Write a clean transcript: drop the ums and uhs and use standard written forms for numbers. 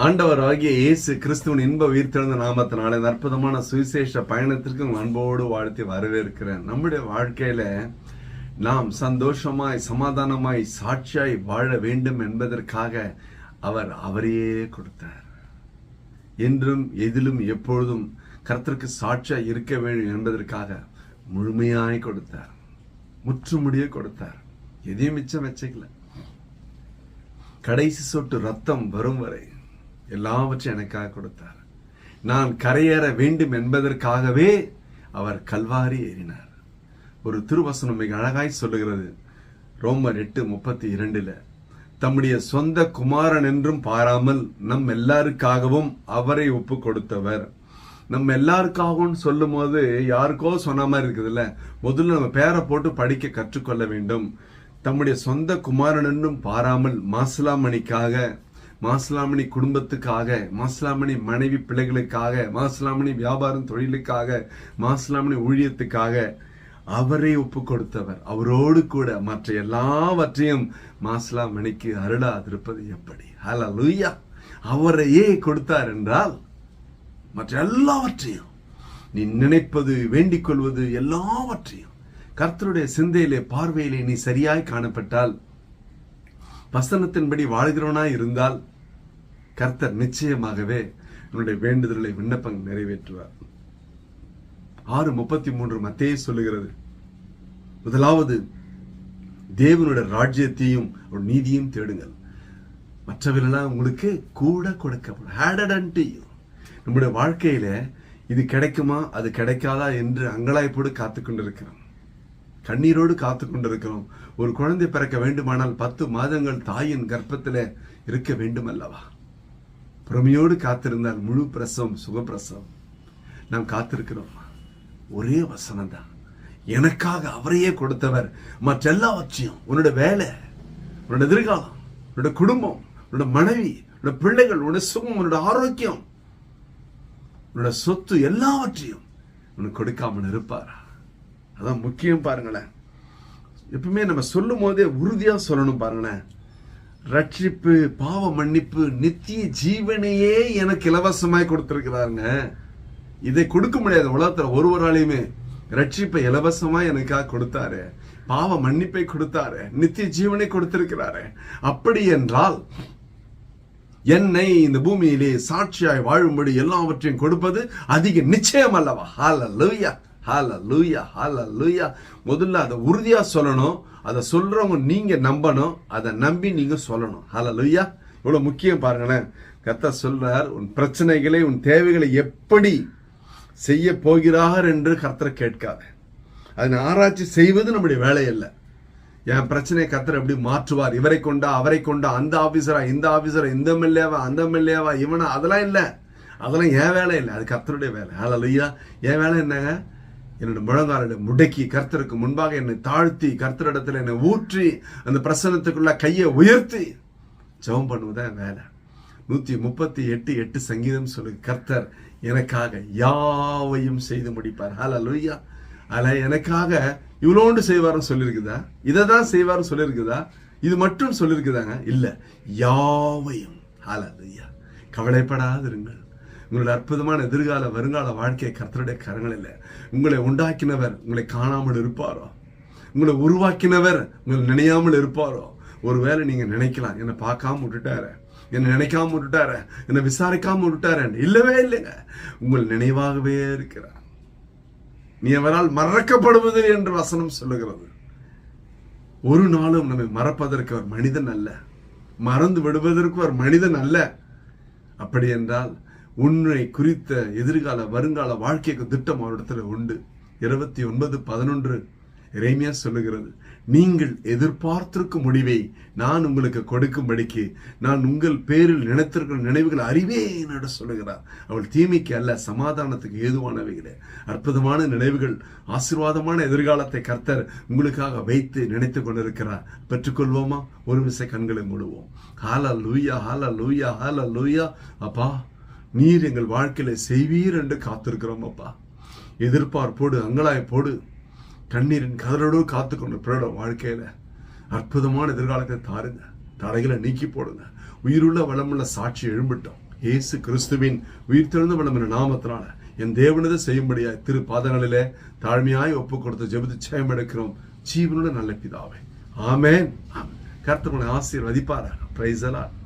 ஆண்டவராகிய இயேசு கிறிஸ்துவின் இன்ப உயிர்த்தெழுந்த நாமத்தினாலே அற்புதமான சுவிசேஷ பயணத்திற்கு அன்போடு வாழ்த்தி வரவேற்கிறேன். நம்முடைய வாழ்க்கையில நாம் சந்தோஷமாய் சமாதானமாய் சாட்சியாய் வாழ வேண்டும் என்பதற்காக அவர் அவரையே கொடுத்தார். என்றும் எதிலும் எப்பொழுதும் கர்த்தருக்கு சாட்சியாய் இருக்க வேண்டும் என்பதற்காக முழுமையாய் கொடுத்தார், முற்றுமுடிய கொடுத்தார். எதையும் மிச்சம் வச்சுக்கல. கடைசி சொட்டு ரத்தம் வரும் வரை எல்லாவற்றையும் எனக்காக கொடுத்தார். நான் கரையேற வேண்டும் என்பதற்காகவே அவர் கல்வாரி ஏறினார். ஒரு திருவசனம் மிக அழகாய் சொல்லுகிறது. ரோமர் 8:32 தம்முடைய சொந்த குமாரன் என்றும் பாராமல் நம் எல்லாருக்காகவும் அவரை ஒப்பு கொடுத்தவர். நம்ம எல்லாருக்காகவும் சொல்லும் போது யாருக்கோ சொன்ன மாதிரி இருக்குதுல்ல. முதல்ல நம்ம பேரை போட்டு படிக்க கற்றுக்கொள்ள வேண்டும். தம்முடைய சொந்த குமாரன் என்றும் பாராமல் மாசிலாமணிக்காக, மாசிலாமணி குடும்பத்துக்காக, மாசிலாமணி மனைவி பிள்ளைகளுக்காக, மாசிலாமணி வியாபாரம் தொழிலுக்காக, மாசிலாமணி ஊழியத்துக்காக அவரை ஒப்பு கொடுத்தவர். அவரோடு கூட மற்ற எல்லாவற்றையும் மாசிலாமணிக்கு அருளாதிருப்பது எப்படி? ஹல்லேலூயா! அவரையே கொடுத்தார் என்றால் மற்ற எல்லாவற்றையும், நீ நினைப்பது, வேண்டிக் கொள்வது எல்லாவற்றையும் கர்த்தருடைய சிந்தையிலே பார்வையிலே நீ சரியாய் காணப்பட்டால், வசனத்தின்படி வாழ்கிறவனாய் இருந்தால் கர்த்தர் நிச்சயமாகவே உன்னுடைய வேண்டுதல்களை விண்ணப்பங்கள் நிறைவேற்றுவார். 6:33 மத்தேயு சொல்லுகிறது, முதலாவது தேவனுடைய ராஜ்யத்தையும் நீதியும் தேடுங்கள், மற்றவர்களெல்லாம் உங்களுக்கு கூட கொடுக்கப்படும். நம்முடைய வாழ்க்கையில இது கிடைக்குமா அது கிடைக்காதா என்று அங்கலாய்ப்போடு காத்து கொண்டிருக்கிறோம், கண்ணீரோடு காத்து கொண்டிருக்கிறோம். ஒரு குழந்தை பிறக்க வேண்டுமானால் 10 மாதங்கள் தாயின் கர்ப்பத்தில் இருக்க வேண்டும் அல்லவா? பொறுமையோடு காத்திருந்தால் முழு பிரசவம் சுகப்பிரசவம். நாம் காத்திருக்கிறோம். ஒரே வசனம் தான், எனக்காக அவரையே கொடுத்தவர். மற்ற எல்லாவற்றையும், உன்னோட வேலை, உன்னோட எதிர்காலம், உன்னோட குடும்பம், உன்னோட மனைவி, உன்னோட பிள்ளைகள், உன்னோட சுகம், உன்னோட ஆரோக்கியம், உன்னோட சொத்து எல்லாவற்றையும் உனக்கு கொடுக்காமல் இருப்பாரா? அதான் முக்கியம். பாருங்களேன், எப்பவுமே நம்ம சொல்லும் போதே உறுதியா சொல்லணும். பாருங்களேன், ரட்சிப்பு, பாவ மன்னிப்பு, நித்திய ஜீவனையே எனக்கு இலவசமாய் கொடுத்திருக்கிறாருங்க. இதை கொடுக்க முடியாது உலகத்துல ஒருவராலையுமே. ரட்சிப்பை இலவசமாய் எனக்காக கொடுத்தாரு, பாவ மன்னிப்பை கொடுத்தாரு, நித்திய ஜீவனை கொடுத்திருக்கிறாரு. அப்படி என்றால் என்னை இந்த பூமியிலே சாட்சியாய் வாழும்படி எல்லாவற்றையும் கொடுப்பது அதிக நிச்சயம் அல்லவா? ஹல்லேலூயா, ஹல்லேலூயா, ஹல்லேலூயா. முதல்ல அதை உறுதியா சொல்லணும். அதை சொல்றவங்க நீங்க நம்பணும். அதை நம்பி நீங்க சொல்லணும். ஹல்லேலூயா. இவ்வளவு முக்கியம். பாருங்களேன், கர்த்தர் சொல்றார், உன் பிரச்சனைகளை, உன் தேவைகளை எப்படி செய்ய போகிறார் என்று கர்த்தர் கேட்காத. அதனை ஆராய்ச்சி செய்வது நம்முடைய வேலை அல்ல. என் பிரச்சனையை கர்த்தர் எப்படி மாற்றுவார், இவரை கொண்டா அவரை கொண்டா, அந்த ஆபீசரா இந்த ஆபீசரா, இந்த எம்எல்ஏவா அந்த எம்எல்ஏவா இவனா, அதெல்லாம் இல்லை. அதெல்லாம் என் வேலை இல்லை, அது கர்த்தருடைய வேலை. ஹல்லேலூயா. என் வேலை என்னங்க? என்னோட முழங்கால முடக்கி கர்த்தருக்கு முன்பாக என்னை தாழ்த்தி, கர்த்தரிடத்தில் என்னை ஊற்றி, அந்த பிரசன்னத்துக்குள்ள கையை உயர்த்தி ஜெபம் பண்ணுவதான் வேலை. 138:8 சங்கீதம் சொல்லு, கர்த்தர் எனக்காக யாவையும் செய்து முடிப்பார். ஹல்லேலூயா. அல்ல, எனக்காக இவ்வளோண்டு செய்வார்னு சொல்லியிருக்குதா? இதை தான் செய்வார்னு சொல்லியிருக்குதா? இது மட்டும் சொல்லியிருக்குதாங்க? இல்ல, யாவையும். ஹல்லேலூயா. கவலைப்படாதிருங்கள். உங்களுடைய அற்புதமான எதிர்கால வருங்கால வாழ்க்கையை கர்த்தருடைய கரங்களில். உங்களை உண்டாக்கினவர் உங்களை காணாமல் இருப்பாரோ? உங்களை உருவாக்கினவர் உங்களை நினையாமல் இருப்பாரோ? ஒருவேளை நீங்க நினைக்கலாம், என்னை பார்க்காம விட்டுட்டாரு, என்னை நினைக்காம விட்டுட்டாரு, என்னை விசாரிக்காம விட்டுட்டாரு. இல்லவே இல்லைங்க, உங்கள் நினைவாகவே இருக்கிறார். நீ அவரால் மறக்கப்படுவது என்று வசனம் சொல்லுகிறது. ஒரு நாளும் நம்மை மறப்பதற்கு ஒரு மனிதன் அல்ல, மறந்து விடுவதற்கு ஒரு மனிதன் அல்ல. அப்படி என்றால் உன்னை குறித்த எதிர்கால வருங்கால வாழ்க்கைக்கு திட்டம் அவரிடத்துல உண்டு. 29:11 எரேமியா சொல்லுகிறது, நீங்கள் எதிர்பார்த்திருக்கும் முடிவை நான் உங்களுக்கு கொடுக்கும்படிக்கு நான் உங்கள் பேரில் நினைத்திருக்கிற நினைவுகள் அறிவேன் என்று சொல்லுகிறார். அவள் தீமைக்கு அல்ல, சமாதானத்துக்கு ஏதுவானவைகளே. அற்புதமான நினைவுகள், ஆசீர்வாதமான எதிர்காலத்தை கர்த்தர் உங்களுக்காக வைத்து நினைத்து கொண்டிருக்கிறார். பெற்றுக்கொள்வோமா? ஒரு விசை கண்களை மூடுவோம். ஹல்லேலூயா, ஹல்லேலூயா, ஹல்லேலூயா. அப்பா, நீர் எங்கள் வாழ்க்கையில செய்வீர் என்று காத்திருக்கிறோம். அப்பா, எதிர்பார்ப்போடு அங்கலாய்ப்போடு கண்ணீரின் கதறோடு காத்துக்கொண்டு பிறட வாழ்க்கையில அற்புதமான எதிர்காலத்தை தாருங்க. தடைகளை நீக்கி போடுங்க. உயிருள்ள வளமுள்ள சாட்சி எழும்பட்டும். இயேசு கிறிஸ்துவின் உயிர்த்தெழுந்த வல்லமையான நாமத்தினால என் தேவனதை செய்யும்படியாய் திரு பாதங்களிலே தாழ்மையாய் ஒப்பு கொடுத்து ஜெபித்து ஜெயம் எடுக்கிறோம் ஜீவனுள்ள நல்ல பிதாவே. ஆமென். கர்த்தர் உங்களை ஆசீர்வதிப்பாராக. Praise the Lord.